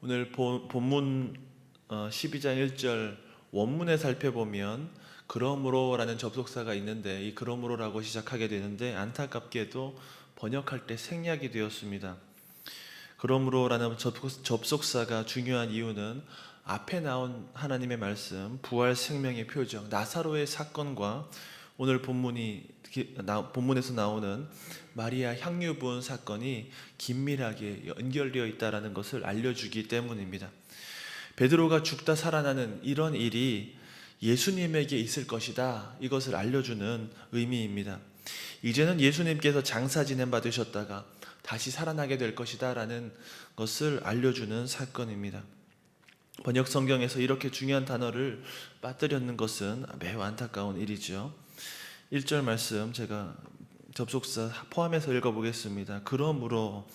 오늘 본문 12장 1절 원문에 살펴보면 그러므로라는 접속사가 있는데 이 그러므로라고 시작하게 되는데 안타깝게도 번역할 때 생략이 되었습니다. 그러므로라는 접속사가 중요한 이유는 앞에 나온 하나님의 말씀, 부활 생명의 표적, 나사로의 사건과 오늘 본문에서 나오는 마리아 향유 부은 사건이 긴밀하게 연결되어 있다는 것을 알려주기 때문입니다. 베드로가 죽다 살아나는 이런 일이 예수님에게 있을 것이다, 이것을 알려주는 의미입니다. 이제는 예수님께서 장사 지냄 받으셨다가 다시 살아나게 될 것이다 라는 것을 알려주는 사건입니다. 번역 성경에서 이렇게 중요한 단어를 빠뜨렸는 것은 매우 안타까운 일이죠. 1절 말씀 제가 접속사 포함해서 읽어보겠습니다. 그러므로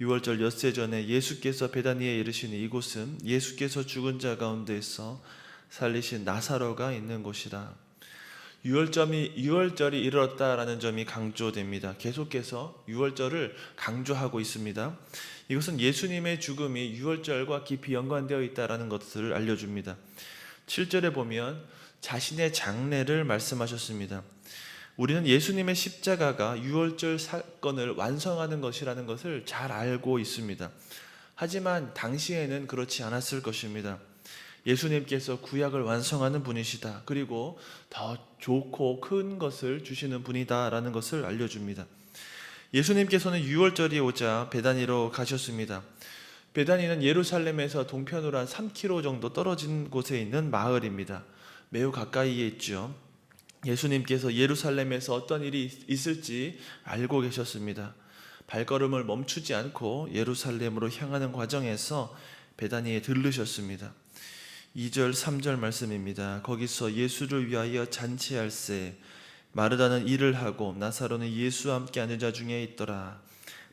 6월절 엿새 전에 예수께서 베다니에 이르시니 이곳은 예수께서 죽은 자 가운데서 살리신 나사로가 있는 곳이라. 6월절이 이르렀다라는 점이 강조됩니다. 계속해서 6월절을 강조하고 있습니다. 이것은 예수님의 죽음이 6월절과 깊이 연관되어 있다는 것을 알려줍니다. 7절에 보면 자신의 장례를 말씀하셨습니다. 우리는 예수님의 십자가가 6월절 사건을 완성하는 것이라는 것을 잘 알고 있습니다. 하지만 당시에는 그렇지 않았을 것입니다. 예수님께서 구약을 완성하는 분이시다. 그리고 더 좋고 큰 것을 주시는 분이다라는 것을 알려줍니다. 예수님께서는 6월절이 오자 베다니로 가셨습니다. 베다니는 예루살렘에서 동편으로 한 3km 정도 떨어진 곳에 있는 마을입니다. 매우 가까이에 있죠. 예수님께서 예루살렘에서 어떤 일이 있을지 알고 계셨습니다. 발걸음을 멈추지 않고 예루살렘으로 향하는 과정에서 베다니에 들르셨습니다. 2절 3절 말씀입니다. 거기서 예수를 위하여 잔치할세 마르다는 일을 하고 나사로는 예수와 함께 앉은 자 중에 있더라.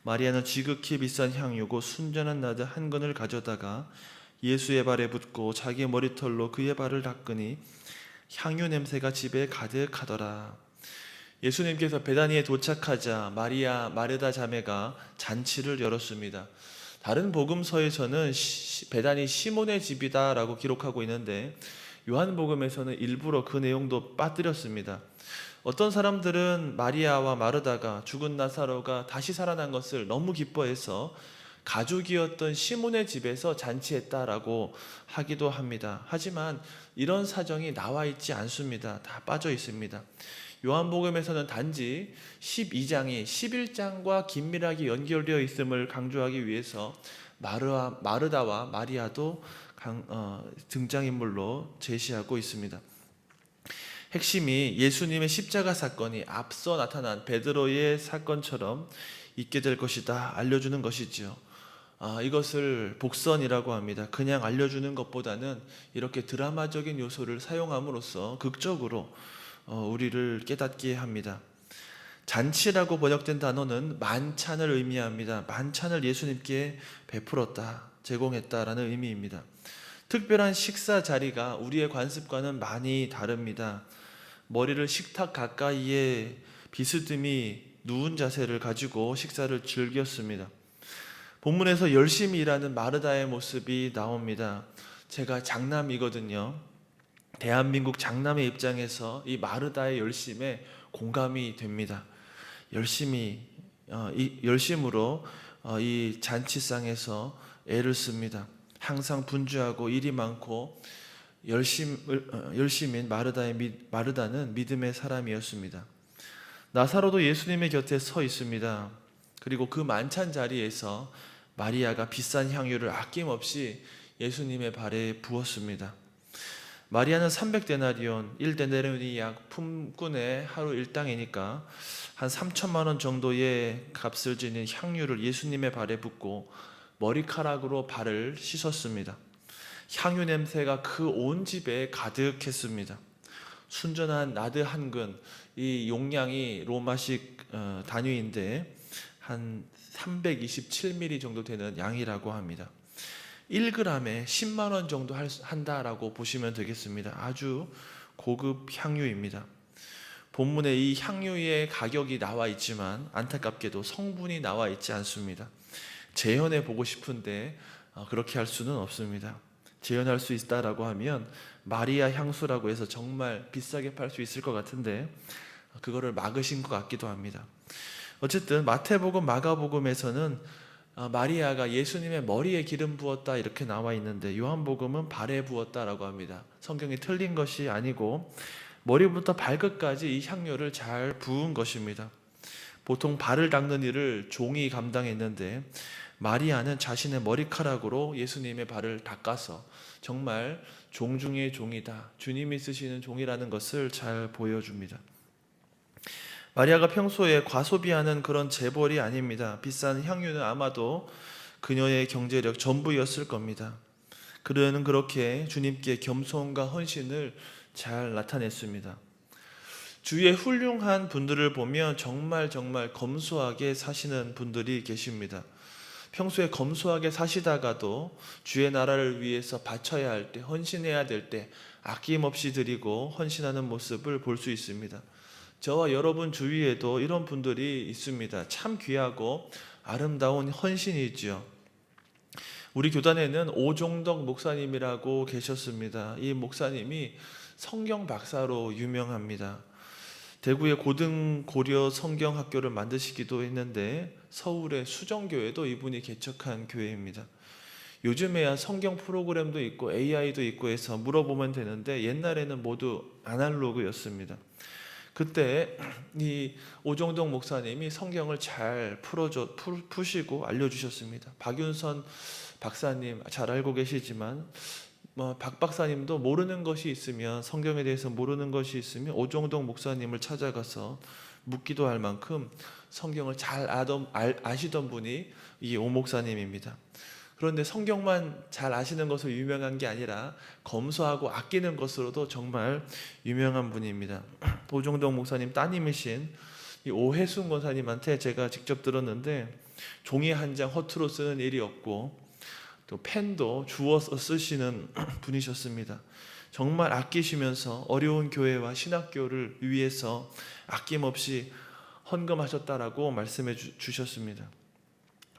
마리아는 지극히 비싼 향유고 순전한 나드 한 근을 가져다가 예수의 발에 붓고 자기 머리털로 그의 발을 닦으니 향유 냄새가 집에 가득하더라. 예수님께서 베다니에 도착하자 마리아, 마르다 자매가 잔치를 열었습니다. 다른 복음서에서는 베다니 시몬의 집이다 라고 기록하고 있는데 요한복음에서는 일부러 그 내용도 빠뜨렸습니다. 어떤 사람들은 마리아와 마르다가 죽은 나사로가 다시 살아난 것을 너무 기뻐해서 가족이었던 시몬의 집에서 잔치했다라고 하기도 합니다. 하지만 이런 사정이 나와 있지 않습니다. 다 빠져 있습니다. 요한복음에서는 단지 12장이 11장과 긴밀하게 연결되어 있음을 강조하기 위해서 마르다와 마리아도 등장인물로 제시하고 있습니다. 핵심이 예수님의 십자가 사건이 앞서 나타난 베드로의 사건처럼 있게 될 것이다 알려주는 것이지요. 이것을 복선이라고 합니다. 그냥 알려주는 것보다는 이렇게 드라마적인 요소를 사용함으로써 극적으로 우리를 깨닫게 합니다. 잔치라고 번역된 단어는 만찬을 의미합니다. 만찬을 예수님께 베풀었다, 제공했다라는 의미입니다. 특별한 식사 자리가 우리의 관습과는 많이 다릅니다. 머리를 식탁 가까이에 비스듬히 누운 자세를 가지고 식사를 즐겼습니다. 본문에서 열심히 일하는 마르다의 모습이 나옵니다. 제가 장남이거든요. 대한민국 장남의 입장에서 이 마르다의 열심에 공감이 됩니다. 열심으로 이 잔치상에서 애를 씁니다. 항상 분주하고 일이 많고 열심인 마르다는 믿음의 사람이었습니다. 나사로도 예수님의 곁에 서 있습니다. 그리고 그 만찬 자리에서 마리아가 비싼 향유를 아낌없이 예수님의 발에 부었습니다. 마리아는 300데나리온, 1데나리온이 약 품꾼의 하루 일당이니까 한 3천만 원 정도의 값을 지닌 향유를 예수님의 발에 붓고 머리카락으로 발을 씻었습니다. 향유 냄새가 그 온 집에 가득했습니다. 순전한 나드 한 근, 이 용량이 로마식 단위인데 한 327ml 정도 되는 양이라고 합니다. 1g에 10만 원 정도 한다라고 보시면 되겠습니다. 아주 고급 향유입니다. 본문에 이 향유의 가격이 나와 있지만 안타깝게도 성분이 나와 있지 않습니다. 재현해 보고 싶은데 그렇게 할 수는 없습니다. 재현할 수 있다라고 하면 마리아 향수라고 해서 정말 비싸게 팔 수 있을 것 같은데 그거를 막으신 것 같기도 합니다. 어쨌든 마태복음, 마가복음에서는 마리아가 예수님의 머리에 기름 부었다 이렇게 나와 있는데 요한복음은 발에 부었다라고 합니다. 성경이 틀린 것이 아니고 머리부터 발끝까지 이 향료를 잘 부은 것입니다. 보통 발을 닦는 일을 종이 감당했는데 마리아는 자신의 머리카락으로 예수님의 발을 닦아서 정말 종 중의 종이다, 주님이 쓰시는 종이라는 것을 잘 보여줍니다. 마리아가 평소에 과소비하는 그런 재벌이 아닙니다. 비싼 향유는 아마도 그녀의 경제력 전부였을 겁니다. 그녀는 그렇게 주님께 겸손과 헌신을 잘 나타냈습니다. 주위에 훌륭한 분들을 보면 정말 검소하게 사시는 분들이 계십니다. 평소에 검소하게 사시다가도 주의 나라를 위해서 바쳐야 할 때, 헌신해야 될 때 아낌없이 드리고 헌신하는 모습을 볼 수 있습니다. 저와 여러분 주위에도 이런 분들이 있습니다. 참 귀하고 아름다운 헌신이지요. 우리 교단에는 오종덕 목사님이라고 계셨습니다. 이 목사님이 성경 박사로 유명합니다. 대구에 고등 고려 성경학교를 만드시기도 했는데 서울의 수정교회도 이분이 개척한 교회입니다. 요즘에야 성경 프로그램도 있고 AI도 있고 해서 물어보면 되는데 옛날에는 모두 아날로그였습니다. 그때 이 오종덕 목사님이 성경을 잘 푸시고 알려주셨습니다. 박윤선 박사님 잘 알고 계시지만 박 박사님도 모르는 것이 있으면, 성경에 대해서 모르는 것이 있으면 오종덕 목사님을 찾아가서 묻기도 할 만큼 성경을 잘 아시던 분이 이 오 목사님입니다. 그런데 성경만 잘 아시는 것으로 유명한 게 아니라 검소하고 아끼는 것으로도 정말 유명한 분입니다. 오종덕 목사님 따님이신 이 오혜순 권사님한테 제가 직접 들었는데 종이 한 장 허투루 쓰는 일이 없고 또 펜도 주워서 쓰시는 분이셨습니다. 정말 아끼시면서 어려운 교회와 신학교를 위해서 아낌없이 헌금하셨다라고 말씀해 주셨습니다.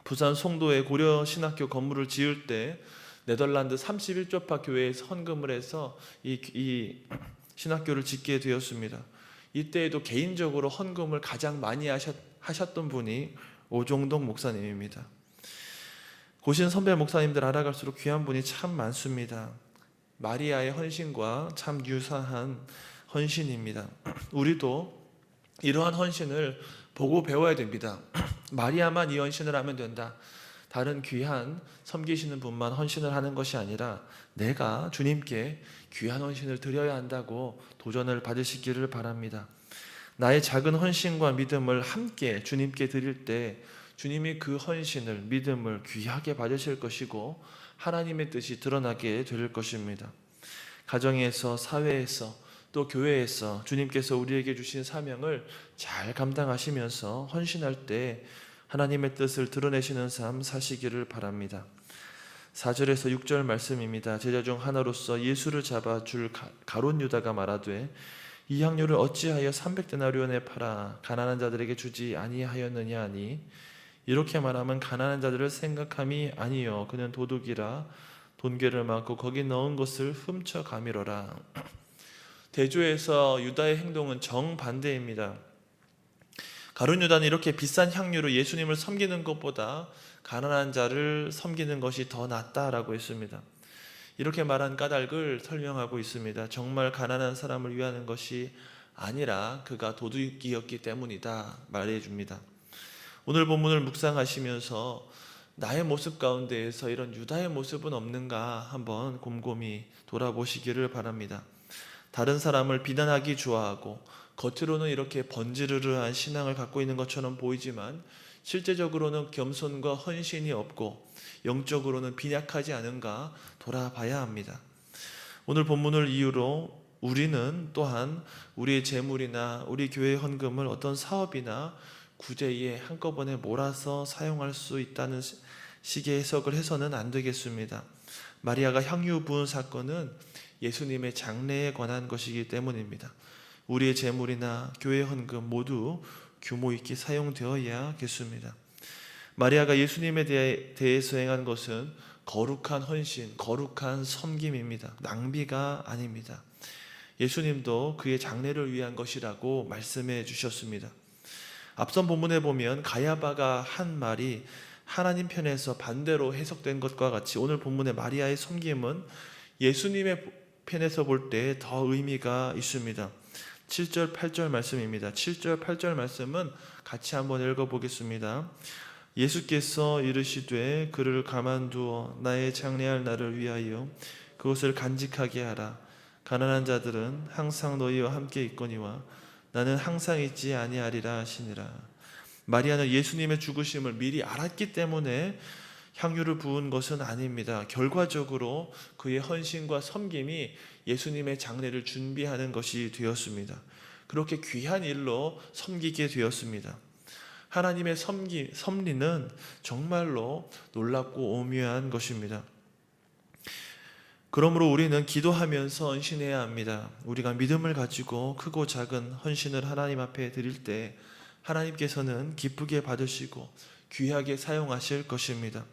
부산 송도의 고려 신학교 건물을 지을 때 네덜란드 31조파 교회에서 헌금을 해서 이 신학교를 짓게 되었습니다. 이때에도 개인적으로 헌금을 가장 많이 하셨던 분이 오종덕 목사님입니다. 고신 선배 목사님들 알아갈수록 귀한 분이 참 많습니다. 마리아의 헌신과 참 유사한 헌신입니다. 우리도 이러한 헌신을 보고 배워야 됩니다. 마리아만 이 헌신을 하면 된다, 다른 귀한 섬기시는 분만 헌신을 하는 것이 아니라 내가 주님께 귀한 헌신을 드려야 한다고 도전을 받으시기를 바랍니다. 나의 작은 헌신과 믿음을 함께 주님께 드릴 때 주님이 그 헌신을, 믿음을 귀하게 받으실 것이고 하나님의 뜻이 드러나게 될 것입니다. 가정에서, 사회에서, 또 교회에서 주님께서 우리에게 주신 사명을 잘 감당하시면서 헌신할 때 하나님의 뜻을 드러내시는 삶 사시기를 바랍니다. 4절에서 6절 말씀입니다. 제자 중 하나로서 예수를 잡아 줄 가룟 유다가 말하되 이 향료를 어찌하여 300데나리온에 팔아 가난한 자들에게 주지 아니하였느냐 하니 이렇게 말하면 가난한 자들을 생각함이 아니요 그는 도둑이라 돈괴를 맞고 거기 넣은 것을 훔쳐 가미러라. 대조에서 유다의 행동은 정반대입니다. 가룟 유다는 이렇게 비싼 향유로 예수님을 섬기는 것보다 가난한 자를 섬기는 것이 더 낫다라고 했습니다. 이렇게 말한 까닭을 설명하고 있습니다. 정말 가난한 사람을 위하는 것이 아니라 그가 도둑이었기 때문이다 말해줍니다. 오늘 본문을 묵상하시면서 나의 모습 가운데에서 이런 유다의 모습은 없는가 한번 곰곰이 돌아보시기를 바랍니다. 다른 사람을 비난하기 좋아하고 겉으로는 이렇게 번지르르한 신앙을 갖고 있는 것처럼 보이지만 실제적으로는 겸손과 헌신이 없고 영적으로는 빈약하지 않은가 돌아봐야 합니다. 오늘 본문을 이유로 우리는 또한 우리의 재물이나 우리 교회 헌금을 어떤 사업이나 구제에 한꺼번에 몰아서 사용할 수 있다는 식의 해석을 해서는 안 되겠습니다. 마리아가 향유 부은 사건은 예수님의 장래에 관한 것이기 때문입니다. 우리의 재물이나 교회 헌금 모두 규모 있게 사용되어야겠습니다. 마리아가 예수님에 대해서 행한 것은 거룩한 헌신, 거룩한 섬김입니다. 낭비가 아닙니다. 예수님도 그의 장래를 위한 것이라고 말씀해 주셨습니다. 앞선 본문에 보면 가야바가 한 말이 하나님 편에서 반대로 해석된 것과 같이 오늘 본문의 마리아의 섬김은 예수님의 편에서 볼 때 더 의미가 있습니다. 7절 8절 말씀입니다. 7절 8절 말씀은 같이 한번 읽어보겠습니다. 예수께서 이르시되 그를 가만두어 나의 장래할 날을 위하여 그것을 간직하게 하라. 가난한 자들은 항상 너희와 함께 있거니와 나는 항상 있지 아니하리라 하시니라. 마리아는 예수님의 죽으심을 미리 알았기 때문에 향유를 부은 것은 아닙니다. 결과적으로 그의 헌신과 섬김이 예수님의 장례를 준비하는 것이 되었습니다. 그렇게 귀한 일로 섬기게 되었습니다. 하나님의 섭리는 정말로 놀랍고 오묘한 것입니다. 그러므로 우리는 기도하면서 헌신해야 합니다. 우리가 믿음을 가지고 크고 작은 헌신을 하나님 앞에 드릴 때 하나님께서는 기쁘게 받으시고 귀하게 사용하실 것입니다.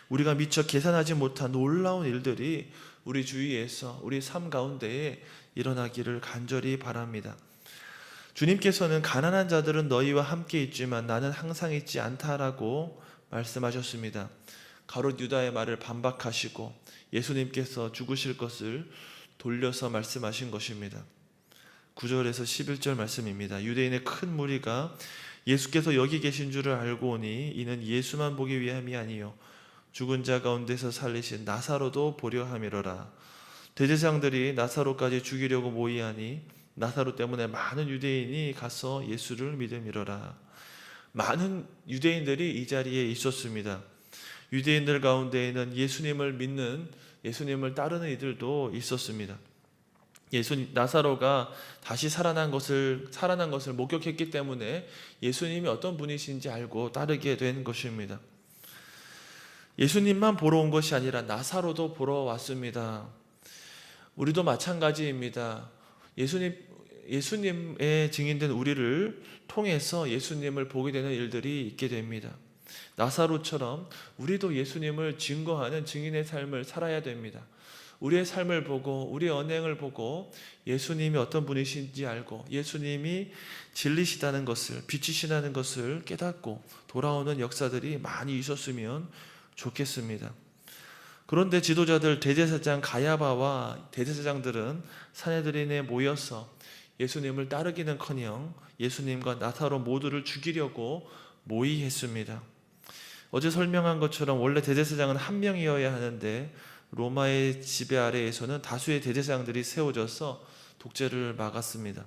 우리가 미처 계산하지 못한 놀라운 일들이 우리 주위에서 우리 삶 가운데에 일어나기를 간절히 바랍니다. 주님께서는 가난한 자들은 너희와 함께 있지만 나는 항상 있지 않다라고 말씀하셨습니다. 가롯 유다의 말을 반박하시고 예수님께서 죽으실 것을 돌려서 말씀하신 것입니다. 9절에서 11절 말씀입니다. 유대인의 큰 무리가 예수께서 여기 계신 줄을 알고 오니 이는 예수만 보기 위함이 아니요 죽은 자 가운데서 살리신 나사로도 보려 함이로라. 대제사장들이 나사로까지 죽이려고 모이하니 나사로 때문에 많은 유대인이 가서 예수를 믿음이로라. 많은 유대인들이 이 자리에 있었습니다. 유대인들 가운데에는 예수님을 믿는, 예수님을 따르는 이들도 있었습니다. 나사로가 다시 살아난 것을 목격했기 때문에 예수님이 어떤 분이신지 알고 따르게 된 것입니다. 예수님만 보러 온 것이 아니라 나사로도 보러 왔습니다. 우리도 마찬가지입니다. 예수님의 증인된 우리를 통해서 예수님을 보게 되는 일들이 있게 됩니다. 나사로처럼 우리도 예수님을 증거하는 증인의 삶을 살아야 됩니다. 우리의 삶을 보고 우리의 언행을 보고 예수님이 어떤 분이신지 알고 예수님이 진리시다는 것을, 빛이시다는 것을 깨닫고 돌아오는 역사들이 많이 있었으면 좋겠습니다. 그런데 지도자들 대제사장 가야바와 대제사장들은 사내들인에 모여서 예수님을 따르기는커녕 예수님과 나사로 모두를 죽이려고 모의했습니다. 어제 설명한 것처럼 원래 대제사장은 한 명이어야 하는데 로마의 지배 아래에서는 다수의 대제사장들이 세워져서 독재를 막았습니다.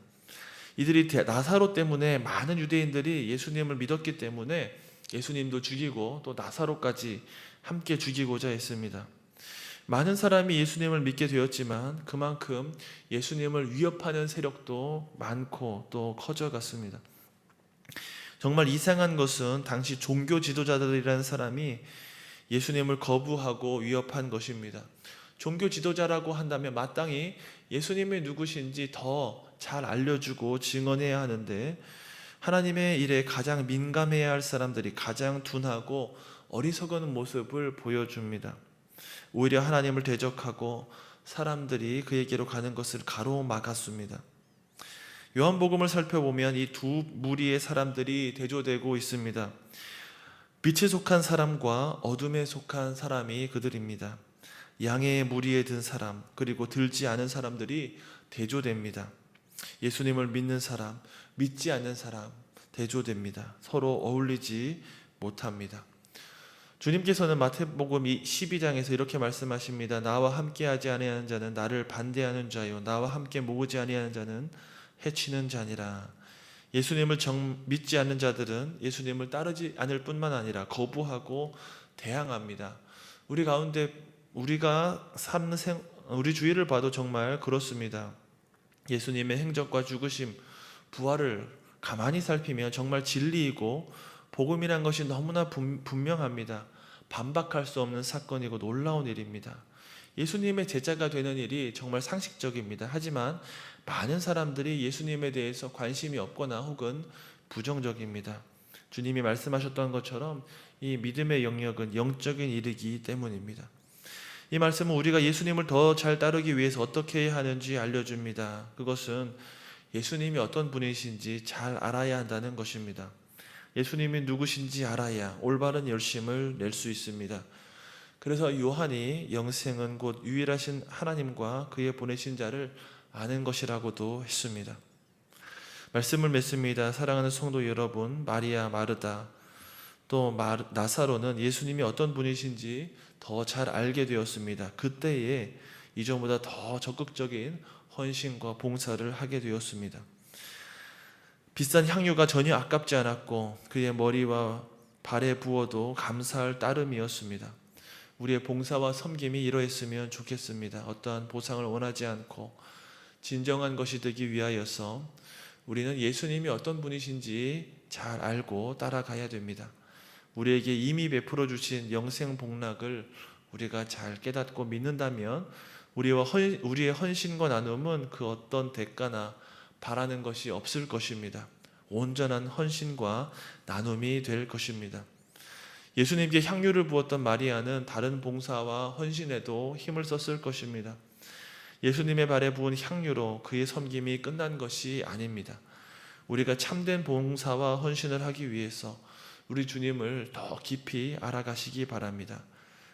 이들이 나사로 때문에 많은 유대인들이 예수님을 믿었기 때문에 예수님도 죽이고 또 나사로까지 함께 죽이고자 했습니다. 많은 사람이 예수님을 믿게 되었지만 그만큼 예수님을 위협하는 세력도 많고 또 커져갔습니다. 정말 이상한 것은 당시 종교 지도자들이라는 사람이 예수님을 거부하고 위협한 것입니다. 종교 지도자라고 한다면 마땅히 예수님이 누구신지 더 잘 알려주고 증언해야 하는데 하나님의 일에 가장 민감해야 할 사람들이 가장 둔하고 어리석은 모습을 보여줍니다. 오히려 하나님을 대적하고 사람들이 그에게로 가는 것을 가로막았습니다. 요한복음을 살펴보면 이 두 무리의 사람들이 대조되고 있습니다. 빛에 속한 사람과 어둠에 속한 사람이 그들입니다. 양의 무리에 든 사람 그리고 들지 않은 사람들이 대조됩니다. 예수님을 믿는 사람, 믿지 않는 사람 대조됩니다. 서로 어울리지 못합니다. 주님께서는 마태복음 12장에서 이렇게 말씀하십니다. 나와 함께하지 아니하는 자는 나를 반대하는 자요 나와 함께 모으지 아니하는 자는 해치는 자니라. 예수님을 믿지 않는 자들은 예수님을 따르지 않을 뿐만 아니라 거부하고 대항합니다. 우리 가운데 우리가 삶는 우리 주위를 봐도 정말 그렇습니다. 예수님의 행적과 죽으심, 부활을 가만히 살피면 정말 진리이고 복음이란 것이 너무나 분명합니다. 반박할 수 없는 사건이고 놀라운 일입니다. 예수님의 제자가 되는 일이 정말 상식적입니다. 하지만 많은 사람들이 예수님에 대해서 관심이 없거나 혹은 부정적입니다. 주님이 말씀하셨던 것처럼 이 믿음의 영역은 영적인 일이기 때문입니다. 이 말씀은 우리가 예수님을 더 잘 따르기 위해서 어떻게 해야 하는지 알려줍니다. 그것은 예수님이 어떤 분이신지 잘 알아야 한다는 것입니다. 예수님이 누구신지 알아야 올바른 열심을 낼 수 있습니다. 그래서 요한이 영생은 곧 유일하신 하나님과 그의 보내신 자를 아는 것이라고도 했습니다. 말씀을 맺습니다. 사랑하는 성도 여러분, 마리아, 마르다, 또 나사로는 예수님이 어떤 분이신지 더 잘 알게 되었습니다. 그때에 이전보다 더 적극적인 헌신과 봉사를 하게 되었습니다. 비싼 향유가 전혀 아깝지 않았고 그의 머리와 발에 부어도 감사할 따름이었습니다. 우리의 봉사와 섬김이 이러했으면 좋겠습니다. 어떠한 보상을 원하지 않고 진정한 것이 되기 위하여서 우리는 예수님이 어떤 분이신지 잘 알고 따라가야 됩니다. 우리에게 이미 베풀어 주신 영생 복락을 우리가 잘 깨닫고 믿는다면 우리의 헌신과 나눔은 그 어떤 대가나 바라는 것이 없을 것입니다. 온전한 헌신과 나눔이 될 것입니다. 예수님께 향유를 부었던 마리아는 다른 봉사와 헌신에도 힘을 썼을 것입니다. 예수님의 발에 부은 향유로 그의 섬김이 끝난 것이 아닙니다. 우리가 참된 봉사와 헌신을 하기 위해서 우리 주님을 더 깊이 알아가시기 바랍니다.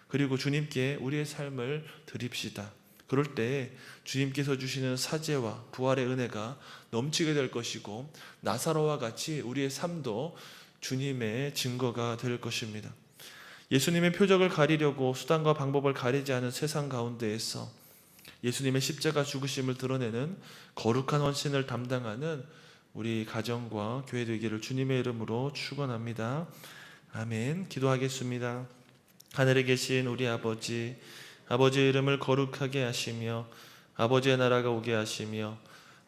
그리고 주님께 우리의 삶을 드립시다. 그럴 때 주님께서 주시는 사죄와 부활의 은혜가 넘치게 될 것이고 나사로와 같이 우리의 삶도 주님의 증거가 될 것입니다. 예수님의 표적을 가리려고 수단과 방법을 가리지 않은 세상 가운데에서 예수님의 십자가 죽으심을 드러내는 거룩한 헌신을 담당하는 우리 가정과 교회 되기를 주님의 이름으로 축원합니다. 아멘. 기도하겠습니다. 하늘에 계신 우리 아버지, 아버지의 이름을 거룩하게 하시며 아버지의 나라가 오게 하시며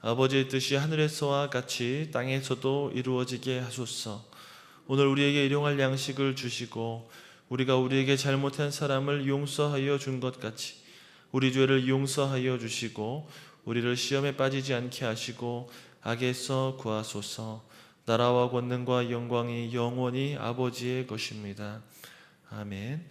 아버지의 뜻이 하늘에서와 같이 땅에서도 이루어지게 하소서. 오늘 우리에게 일용할 양식을 주시고 우리가 우리에게 잘못한 사람을 용서하여 준 것 같이 우리 죄를 용서하여 주시고 우리를 시험에 빠지지 않게 하시고 악에서 구하소서. 나라와 권능과 영광이 영원히 아버지의 것입니다. 아멘.